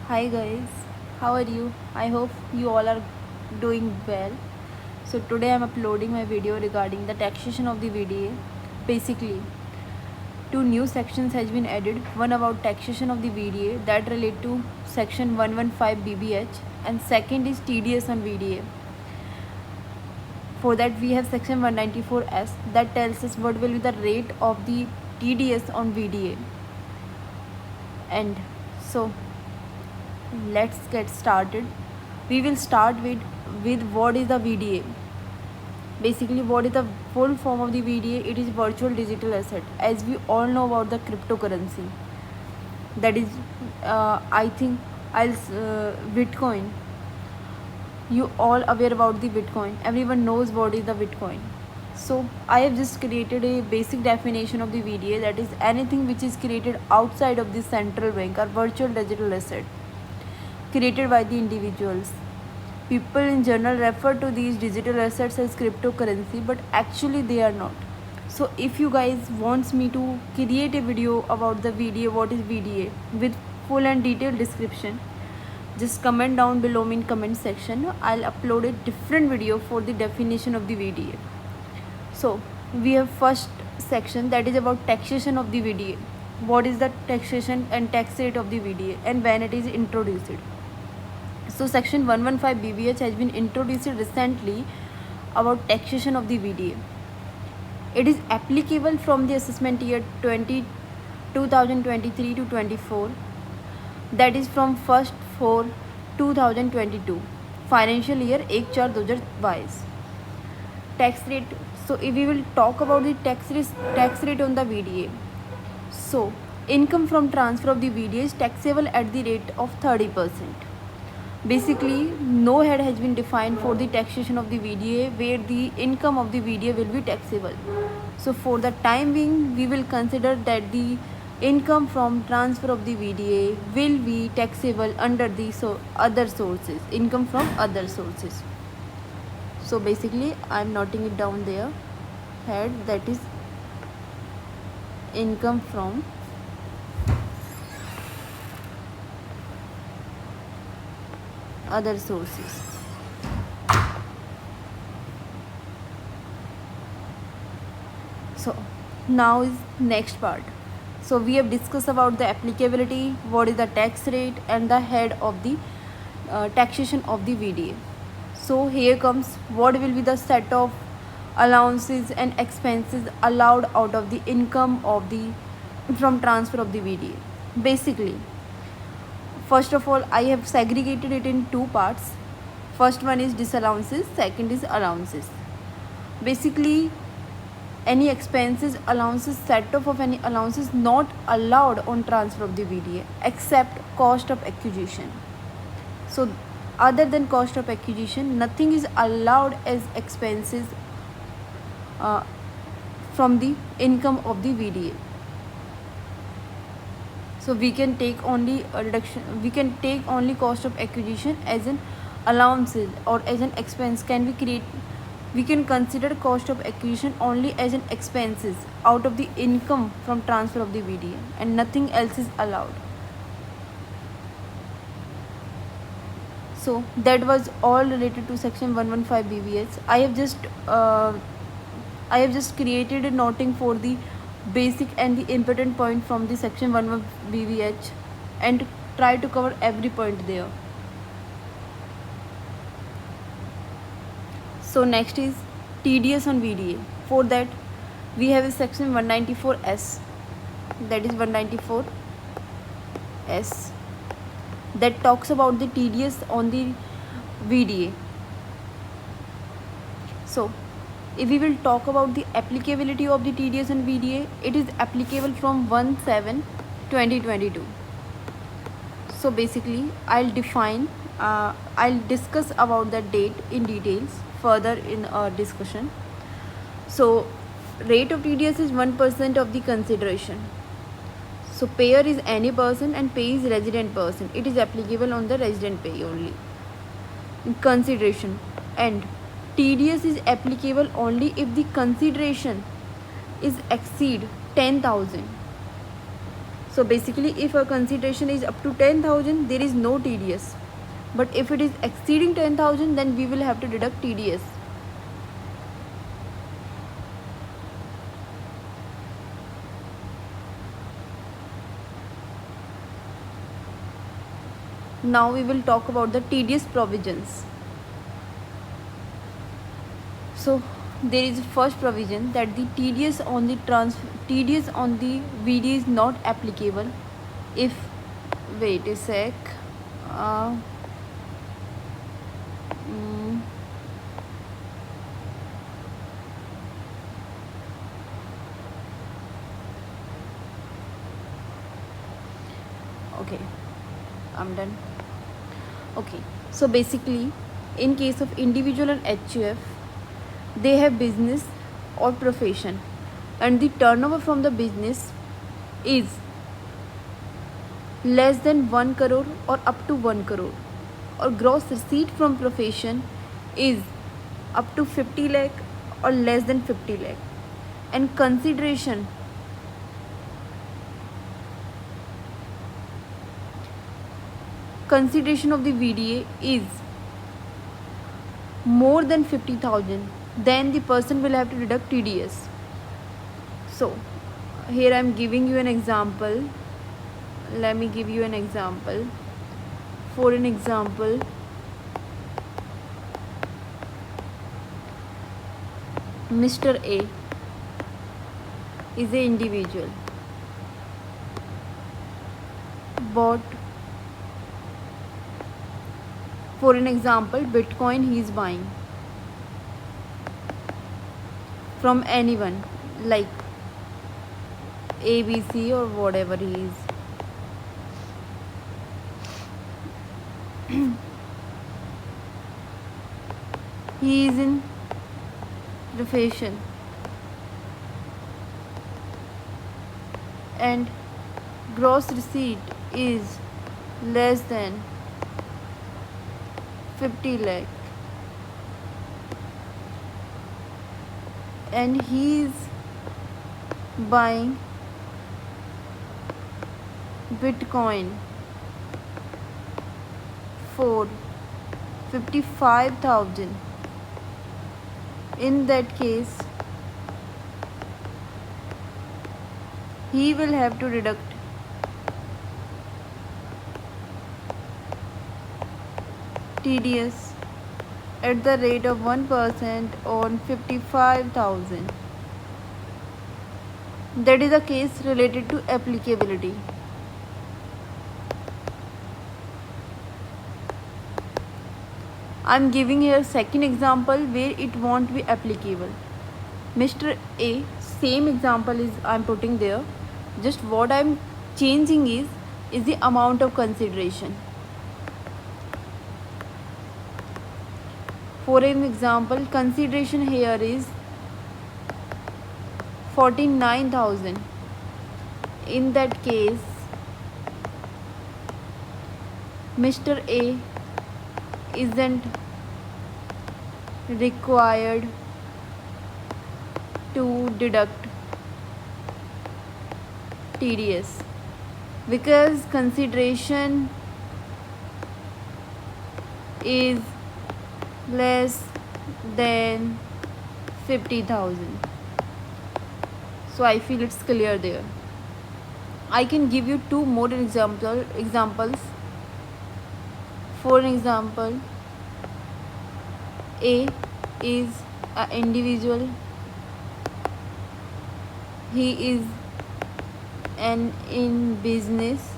Hi guys, how are you? I hope you all are doing well. So today I'm uploading my video regarding the taxation of the VDA. Basically, two new sections has been added. One about taxation of the VDA that relate to section 115 BBH and second is TDS on VDA. For that we have section 194S that tells us what will be the rate of the TDS on VDA. And so let's get started. We will start with what is the VDA. Basically, what is the full form of the VDA? It is virtual digital asset. As we all know about the cryptocurrency, that is I think Bitcoin. You all aware about the Bitcoin. Everyone knows what is the Bitcoin. So I have just created a basic definition of the VDA, that is anything which is created outside of the central bank or virtual digital asset created by the individuals. People in general refer to these digital assets as cryptocurrency, but actually they are not. So if you guys wants me to create a video about the VDA, what is VDA, with full and detailed description, just comment down below me in comment section. I'll upload a different video for the definition of the VDA. So we have first section that is about taxation of the VDA. What is the taxation and tax rate of the VDA and when it is introduced. So section 115 BBH has been introduced recently about taxation of the VDA. It is applicable from the assessment year 2023 to 24, that is from 1st for 2022 financial year 1/4/2022. Tax rate. So if we will talk about the tax rate on the VDA. So income from transfer of the VDA is taxable at the rate of 30%. Basically, no head has been defined for the taxation of the VDA where the income of the VDA will be taxable. So for the time being, we will consider that the income from transfer of the VDA will be taxable under the other sources, income from other sources. So basically, I am noting it down there, head, that is income from other sources. So now is next part. So we have discussed about the applicability, what is the tax rate and the head of the taxation of the VDA. So here comes what will be the set of allowances and expenses allowed out of the income of the from transfer of the VDA. Basically, first of all, I have segregated it in two parts. First one is disallowances, second is allowances. Basically, any expenses, allowances, set off of any allowances not allowed on transfer of the VDA except cost of acquisition. So other than cost of acquisition, nothing is allowed as expenses from the income of the VDA. So we can take only a reduction, we can take only cost of acquisition as an allowances or as an expense. We can consider cost of acquisition only as an expenses out of the income from transfer of the VDA and nothing else is allowed. So that was all related to section 115 BBH. I have just created a noting for the basic and the important point from the section 115 BBH and try to cover every point there. So next is TDS on VDA. For that we have a section 194S, that is 194S, that talks about the TDS on the VDA. So if we will talk about the applicability of the TDS and VDA, it is applicable from 1/7/2022. So basically, I'll discuss about the date in details further in our discussion. So rate of TDS is 1% of the consideration. So payer is any person and pay is resident person. It is applicable on the resident pay only. Consideration, and TDS is applicable only if the consideration is exceed 10,000. So basically, if a consideration is up to 10,000, there is no TDS. But if it is exceeding 10,000, then we will have to deduct TDS. Now we will talk about the TDS provisions. So there is first provision that the TDS on the VDA is not applicable if, wait a sec, uh, mm, okay, I'm done. Okay, so basically, in case of individual and HUF, they have business or profession, and the turnover from the business is less than 1 crore or up to 1 crore, or gross receipt from profession is up to 50 lakh or less than 50 lakh, and consideration of the VDA is more than 50,000, then the person will have to deduct TDS. So here I am giving you an example. Let me give you an example. For an example, Mr. A is an individual, bought, for an example, Bitcoin he is buying from anyone like ABC or whatever he is. He is in profession and gross receipt is less than 50 lakh, and he is buying Bitcoin for 55,000. In that case, he will have to deduct TDS at the rate of 1% on 55,000. That is a case related to applicability. I am giving here second example where it won't be applicable. Mr. A, same example is I am putting there. Just what I am changing is the amount of consideration. For an example, consideration here is 49,000. In that case, Mr. A isn't required to deduct TDS because consideration is less than 50,000. So I feel it's clear there. I can give you two more examples. For an example, A is an individual. He is in business,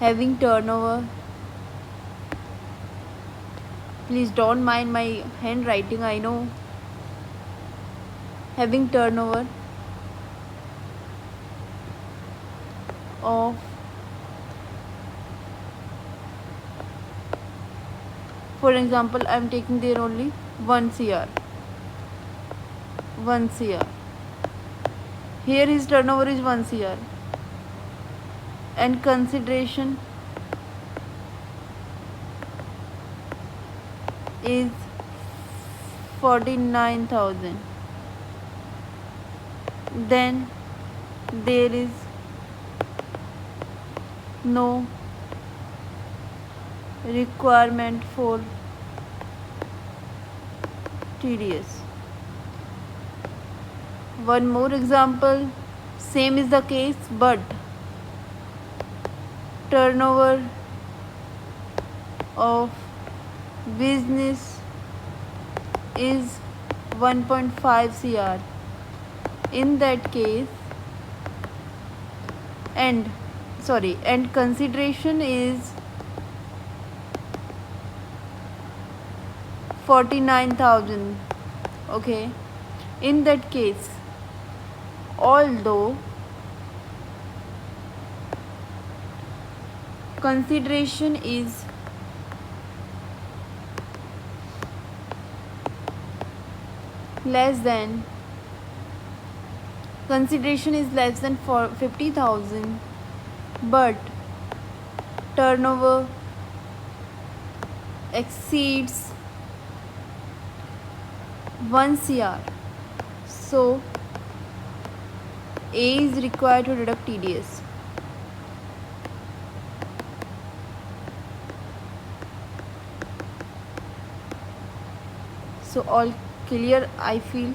having turnover. Please don't mind my handwriting, I know. Having turnover of, for example, I am taking there only 1 CR. 1 CR. Here his turnover is 1 CR. And consideration is 49,000. Then there is no requirement for TDS. One more example, same is the case, but turnover of business is 1.5 CR. In that case, and consideration is 49,000. Okay, in that case, although consideration is less than 50,000, but turnover exceeds 1 CR, so A is required to deduct TDS. So all clear, I feel.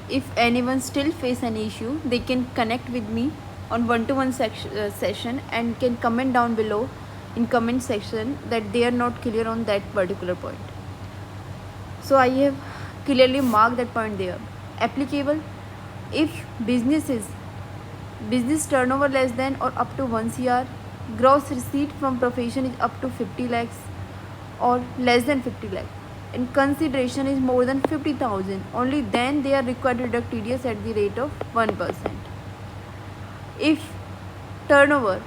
If anyone still face any issue, they can connect with me on one-to-one session and can comment down below in comment section that they are not clear on that particular point. So I have clearly marked that point there. Applicable if business turnover less than or up to 1 CR, gross receipt from profession is up to 50 lakhs or less than 50 lakhs, and consideration is more than 50,000, only then they are required to deduct TDS at the rate of 1%. If turnover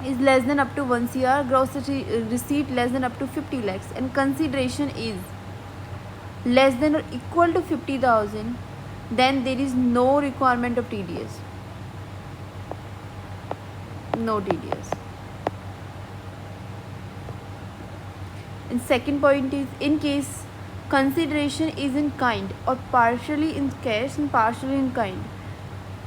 is less than up to 1 CR, gross receipt less than up to 50 lakhs, and consideration is less than or equal to 50,000, then there is no requirement of TDS. No TDS. And second point is, in case consideration is in kind or partially in cash and partially in kind,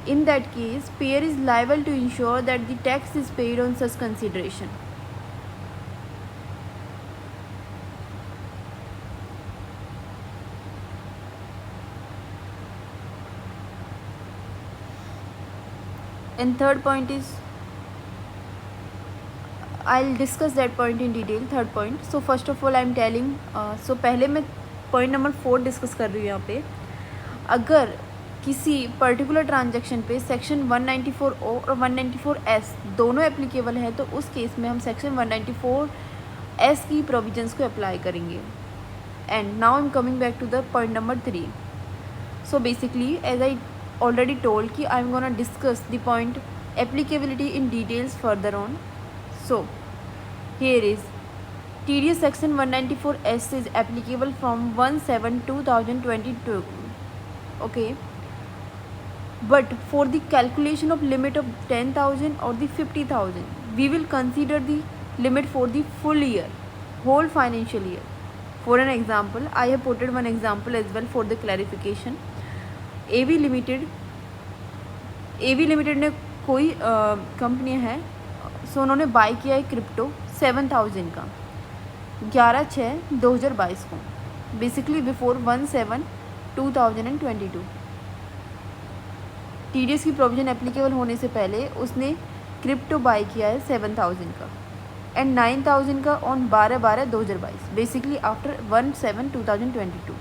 in that case, payer is liable to ensure that the tax is paid on such consideration. And third point is, I'll discuss that point in detail. Third point. So first of all, I'm telling. So पहले मैं point number 4 discuss कर रही हूँ यहाँ पे. अगर किसी particular transaction पे सेक्शन 194O और 194S दोनों एप्लीकेबल है, तो उस केस में हम सेक्शन 194S की प्रोविजंस को अप्लाई करेंगे. And now I am coming back to the point number 3. So basically as I already told कि I am gonna discuss the point applicability in details further on. So here is TDS section 194S is applicable from 1/7/2022. Okay, but for the calculation of limit of 10,000 or the 50,000, we will consider the limit for the full year, whole financial year. For an example, I have put one example as well for the clarification. AV limited ने कोई company है, सो उन्होंने by किया है crypto 7,000 का 11/6/2022 को, basically before 1/7/2022. TDS की provision applicable होने से पहले उसने क्रिप्टो बाई किया है 7,000 का एंड 9,000 का on 12/12/2022, basically after 1/7/2022.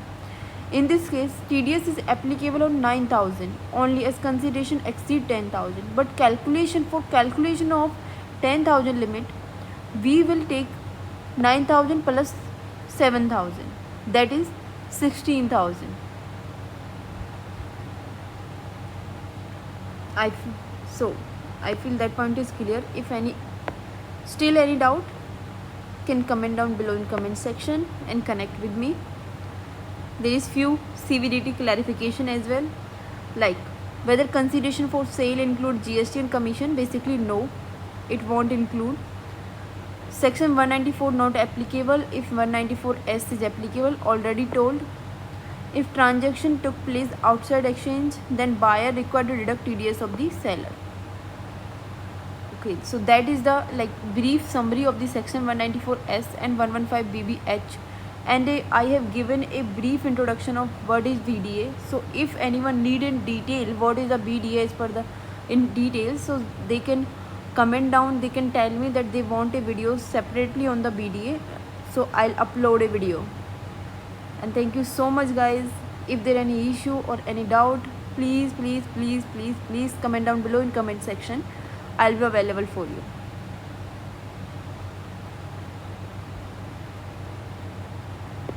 In this case, TDS is applicable on 9,000 only as consideration exceed 10,000. But calculation of 10,000 limit, we will take 9,000 plus 7,000. That is 16,000. I feel that point is clear. If still any doubt, can comment down below in comment section and connect with me. There is few CVDT clarification as well, like whether consideration for sale include GST and commission. Basically no, it won't include. Section 194 not applicable if 194S is applicable, already told. If transaction took place outside exchange, then buyer required to deduct TDS of the seller. Okay, so that is the brief summary of the section 194S and 115BBH, and I have given a brief introduction of what is VDA. So if anyone need in detail what is the VDA as per the in detail, so they can comment down, they can tell me that they want a video separately on the VDA, so I'll upload a video. And thank you so much guys. If there any issue or any doubt, please comment down below in comment section. I'll be available for you.